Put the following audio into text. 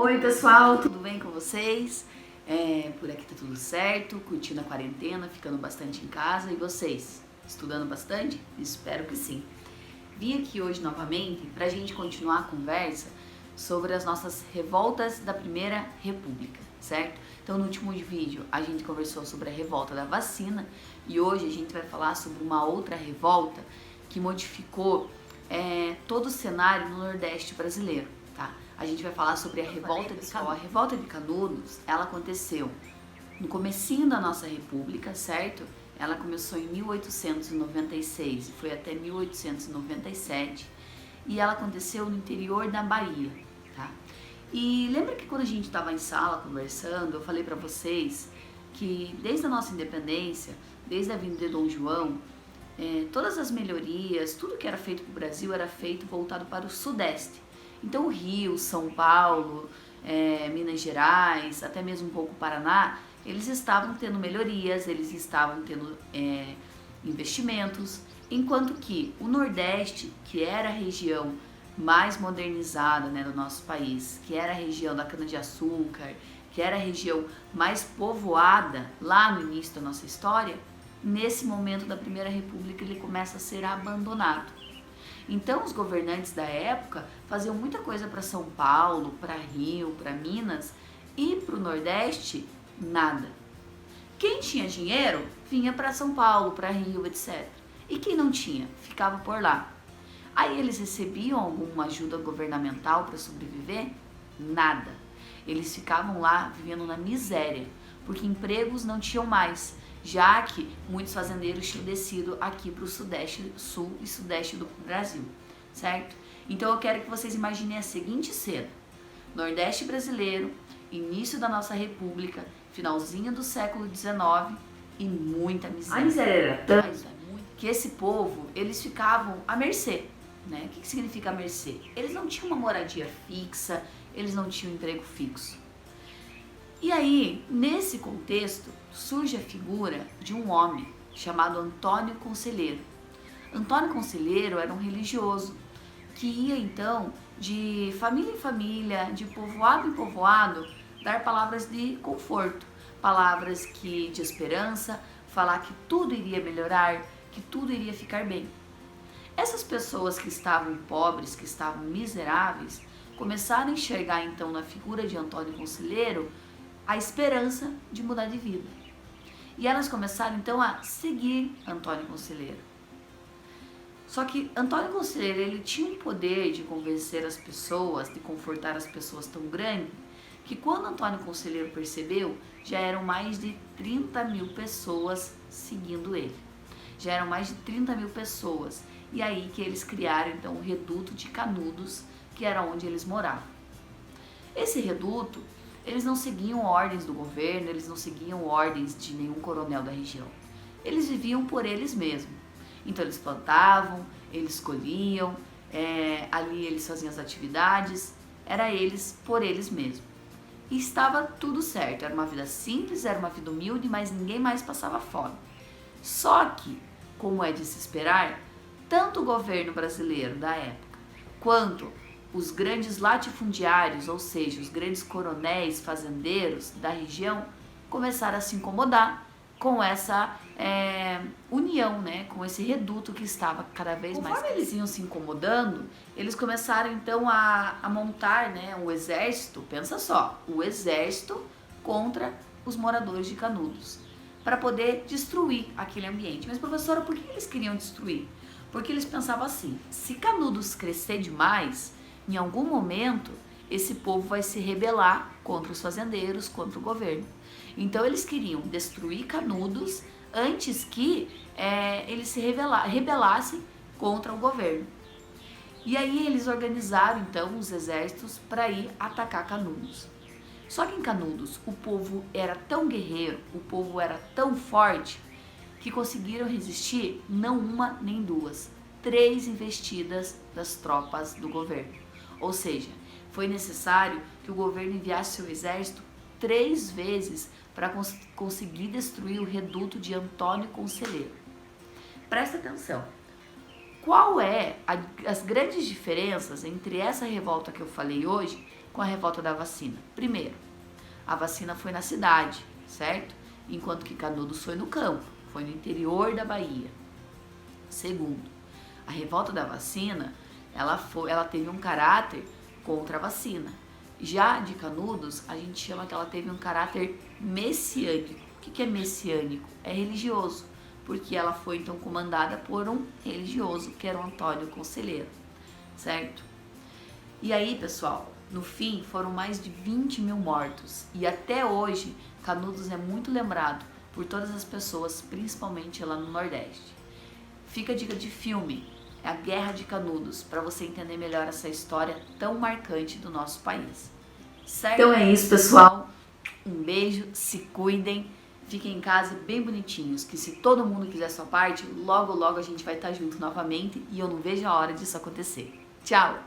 Oi pessoal, tudo bem com vocês? Por aqui tá tudo certo, curtindo a quarentena, ficando bastante em casa. E vocês? Estudando bastante? Espero que sim. Vim aqui hoje novamente para a gente continuar a conversa sobre as nossas revoltas da Primeira República, certo? Então no último vídeo a gente conversou sobre a revolta da vacina e hoje a gente vai falar sobre uma outra revolta que modificou todo o cenário no Nordeste brasileiro, tá? A gente vai falar sobre a revolta de Canudos. A revolta de Canudos, ela aconteceu no comecinho da nossa república, certo? Ela começou em 1896 e foi até 1897 e ela aconteceu no interior da Bahia, tá? E lembra que quando a gente estava em sala conversando, eu falei para vocês que desde a nossa independência, desde a vinda de Dom João, todas as melhorias, tudo que era feito para o Brasil era feito voltado para o Sudeste. Então o Rio, São Paulo, Minas Gerais, até mesmo um pouco o Paraná, eles estavam tendo melhorias, eles estavam tendo investimentos, enquanto que o Nordeste, que era a região mais modernizada, né, do nosso país, que era a região da cana-de-açúcar, que era a região mais povoada lá no início da nossa história, nesse momento da Primeira República ele começa a ser abandonado. Então os governantes da época faziam muita coisa para São Paulo, para Rio, para Minas, e para o Nordeste nada. Quem tinha dinheiro vinha para São Paulo, para Rio, etc. E quem não tinha ficava por lá. Aí eles recebiam alguma ajuda governamental para sobreviver? Nada. Eles ficavam lá vivendo na miséria, porque empregos não tinham mais, já que muitos fazendeiros tinham descido aqui para o Sudeste, Sul e Sudeste do Brasil, certo? Então eu quero que vocês imaginem a seguinte cena: Nordeste brasileiro, início da nossa república, finalzinho do século XIX e muita miséria. A miséria era tanta que esse povo, eles ficavam à mercê, né? O que significa à mercê? Eles não tinham uma moradia fixa, eles não tinham um emprego fixo. E aí, nesse contexto, surge a figura de um homem chamado Antônio Conselheiro. Antônio Conselheiro era um religioso que ia então de família em família, de povoado em povoado, dar palavras de conforto, palavras de esperança, falar que tudo iria melhorar, que tudo iria ficar bem. Essas pessoas que estavam pobres, que estavam miseráveis, começaram a enxergar então na figura de Antônio Conselheiro a esperança de mudar de vida. E elas começaram então a seguir Antônio Conselheiro. Só que Antônio Conselheiro, ele tinha um poder de convencer as pessoas, de confortar as pessoas tão grande, que quando Antônio Conselheiro percebeu, já eram mais de 30 mil pessoas seguindo ele. Já eram mais de 30 mil pessoas. E aí que eles criaram então o Reduto de Canudos, que era onde eles moravam. Esse reduto, eles não seguiam ordens do governo, eles não seguiam ordens de nenhum coronel da região. Eles viviam por eles mesmos. Então eles plantavam, eles colhiam, ali eles faziam as atividades, era eles por eles mesmos. E estava tudo certo, era uma vida simples, era uma vida humilde, mas ninguém mais passava fome. Só que, como é de se esperar, tanto o governo brasileiro da época, quanto os grandes latifundiários, ou seja, os grandes coronéis fazendeiros da região, começaram a se incomodar com essa união, né, com esse reduto que estava cada vez mais. Conforme eles iam se incomodando, eles começaram então a montar, né, um exército, pensa só, o exército contra os moradores de Canudos, para poder destruir aquele ambiente. Mas professora, por que eles queriam destruir? Porque eles pensavam assim: se Canudos crescer demais, em algum momento, esse povo vai se rebelar contra os fazendeiros, contra o governo. Então, eles queriam destruir Canudos antes que eles se rebelassem contra o governo. E aí, eles organizaram, então, os exércitos para ir atacar Canudos. Só que em Canudos, o povo era tão guerreiro, o povo era tão forte, que conseguiram resistir não uma nem duas, 3 investidas das tropas do governo. Ou seja, foi necessário que o governo enviasse seu exército 3 vezes para conseguir destruir o reduto de Antônio Conselheiro. Presta atenção. Qual é as grandes diferenças entre essa revolta que eu falei hoje com a revolta da vacina? Primeiro, a vacina foi na cidade, certo? Enquanto que Canudos foi no campo, foi no interior da Bahia. Segundo, a revolta da vacina, ela teve um caráter contra a vacina. Já de Canudos, a gente chama que ela teve um caráter messiânico. O que é messiânico? É religioso, porque ela foi então comandada por um religioso, que era o Antônio Conselheiro, certo? E aí, pessoal, no fim foram mais de 20 mil mortos, e até hoje Canudos é muito lembrado por todas as pessoas, principalmente lá no Nordeste. Fica a dica de filme, é a Guerra de Canudos, para você entender melhor essa história tão marcante do nosso país. Certo? Então é isso, pessoal. Um beijo, se cuidem, fiquem em casa bem bonitinhos, que se todo mundo quiser sua parte, logo logo a gente vai estar junto novamente e eu não vejo a hora disso acontecer. Tchau!